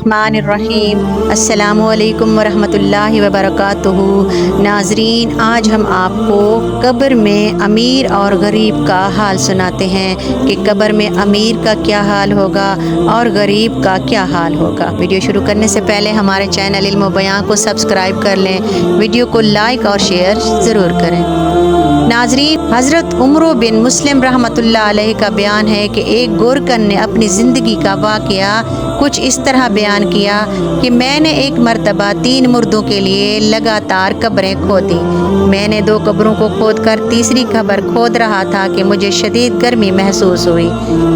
बिस्मिल्लाहिर्रहमानिर्रहीम। अस्सलामु अलैकुम वरहमतुल्लाहि वबरकातुहू। नाजरीन, आज हम आपको कब्र में अमीर और गरीब का हाल सुनाते हैं कि कब्र में अमीर का क्या हाल होगा और गरीब का क्या हाल होगा। वीडियो शुरू करने से पहले हमारे चैनल इल्म व बयां को सब्सक्राइब कर लें, वीडियो को लाइक और शेयर ज़रूर करें। नाजरीन, हज़रत उमर बिन मुस्लिम रहमतुल्लाह अलैह का बयान है कि एक गोरकन ने अपनी ज़िंदगी का वाक़या कुछ इस तरह बयान किया कि मैंने एक मरतबा 3 मुर्दों के लिए लगातार कब्रें खोदी। मैंने 2 कब्रों को खोदकर तीसरी कब्र खोद रहा था कि मुझे शदीद गर्मी महसूस हुई।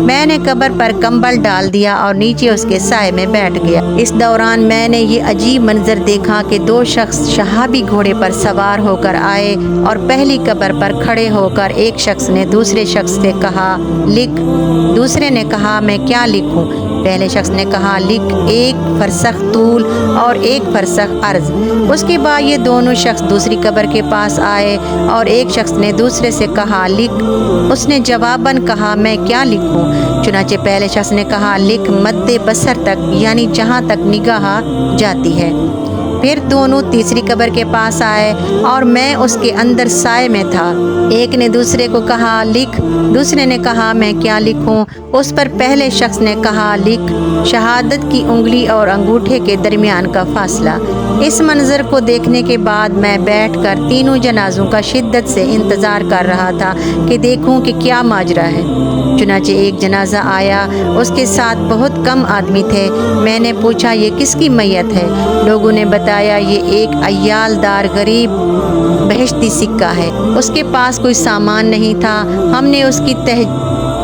मैंने कब्र पर कंबल डाल दिया और नीचे उसके साए में बैठ गया। इस दौरान मैंने ये अजीब मंजर देखा कि 2 शख्स शहाबी घोड़े पर सवार होकर आए और पहली कब्र पर खड़े होकर एक शख्स ने दूसरे शख्स से कहा, लिख। दूसरे ने कहा, मैं क्या लिखूं? पहले शख्स ने कहा, लिख 1 फरसख तूल और 1 फरसख अर्ज। उसके बाद ये दोनों शख्स दूसरी कब्र के पास आए और एक शख्स ने दूसरे से कहा, लिख। उसने जवाबन कहा, मैं क्या लिखूं? चुनाचे पहले शख्स ने कहा, लिख मद्दे बसर तक, यानी जहां तक निगाह जाती है। फिर दोनों तीसरी कब्र के पास आए और मैं उसके अंदर साए में था। एक ने दूसरे को कहा, लिख। दूसरे ने कहा, मैं क्या लिखूं? उस पर पहले शख्स ने कहा, लिख शहादत की उंगली और अंगूठे के दरमियान का फासला। इस मंजर को देखने के बाद मैं बैठकर तीनों जनाजों का शिद्दत से इंतज़ार कर रहा था कि देखूं कि क्या माजरा है। चुनाचे एक जनाजा आया, उसके साथ बहुत कम आदमी थे। मैंने पूछा, ये किसकी मैयत है? लोगों ने बताया, ये एक अय्यालदार गरीब बहिश्ती सिक्का है। उसके पास कोई सामान नहीं था।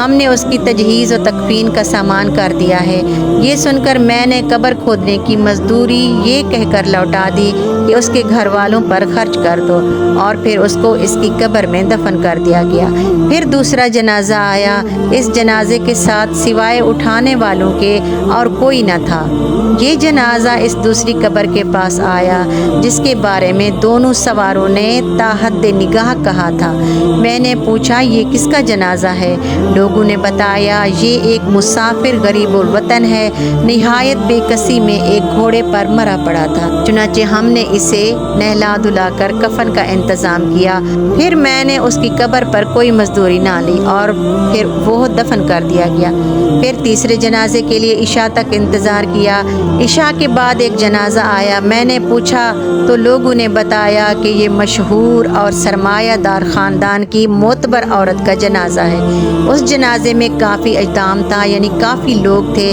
हमने उसकी तजहीज़ और तकफीन का सामान कर दिया है। ये सुनकर मैंने कब्र खोदने की मजदूरी ये कहकर लौटा दी कि उसके घर वालों पर खर्च कर दो, और फिर उसको इसकी कब्र में दफन कर दिया गया। फिर दूसरा जनाजा आया। इस जनाजे के साथ सिवाय उठाने वालों के और कोई न था। ये जनाजा इस दूसरी कब्र के पास आया जिसके बारे में दोनों सवारों ने ताहद निगाह कहा था। मैंने पूछा, ये किसका जनाजा है? लोगों ने बताया, ये एक मुसाफिर गरीबुल वतन है, निहायत बेकसी में एक घोड़े पर मरा पड़ा था। चुनाचे हमने इसे नहला धुलाकर कफन का इंतज़ाम किया। फिर मैंने उसकी कब्र पर कोई मजदूरी ना ली और फिर वो दफन कर दिया गया। फिर तीसरे जनाजे के लिए इशा तक इंतज़ार किया। इशा के बाद एक जनाजा आया। मैंने पूछा तो लोगों ने बताया कि ये मशहूर और सरमायादार ख़ानदान की मोतबर औरत का जनाजा है। उस जनाजे में काफ़ी अजदाम था, यानी काफ़ी लोग थे।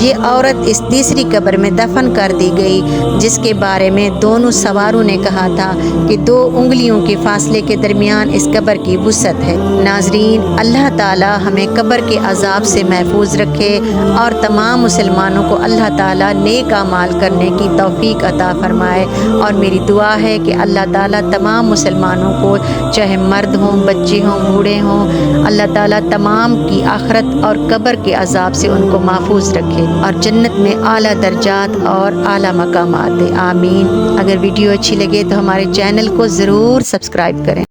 ये औरत इस तीसरी कब्र में दफन कर दी गई जिसके बारे में दोनों सवारों ने कहा था कि 2 उंगलियों के फासले के दरमियान इस कब्र की वुसअत है। नाजरीन, अल्लाह ताला हमें कब्र के अजाब से महफूज रखे और तमाम मुसलमानों को अल्लाह ताला नेक अमाल करने की तौफीक अता फरमाए। और मेरी दुआ है कि अल्लाह ताला तमाम मुसलमानों को, चाहे मर्द हों, बच्चे हों, बूढ़े हों, अल्लाह ताला तमाम की आखिरत और कब्र के अजाब से उनको महफूज रखे और जन्नत में आला दर्जात और आला मकामात दे। आमीन। अगर वीडियो अच्छी लगे तो हमारे चैनल को ज़रूर सब्सक्राइब करें।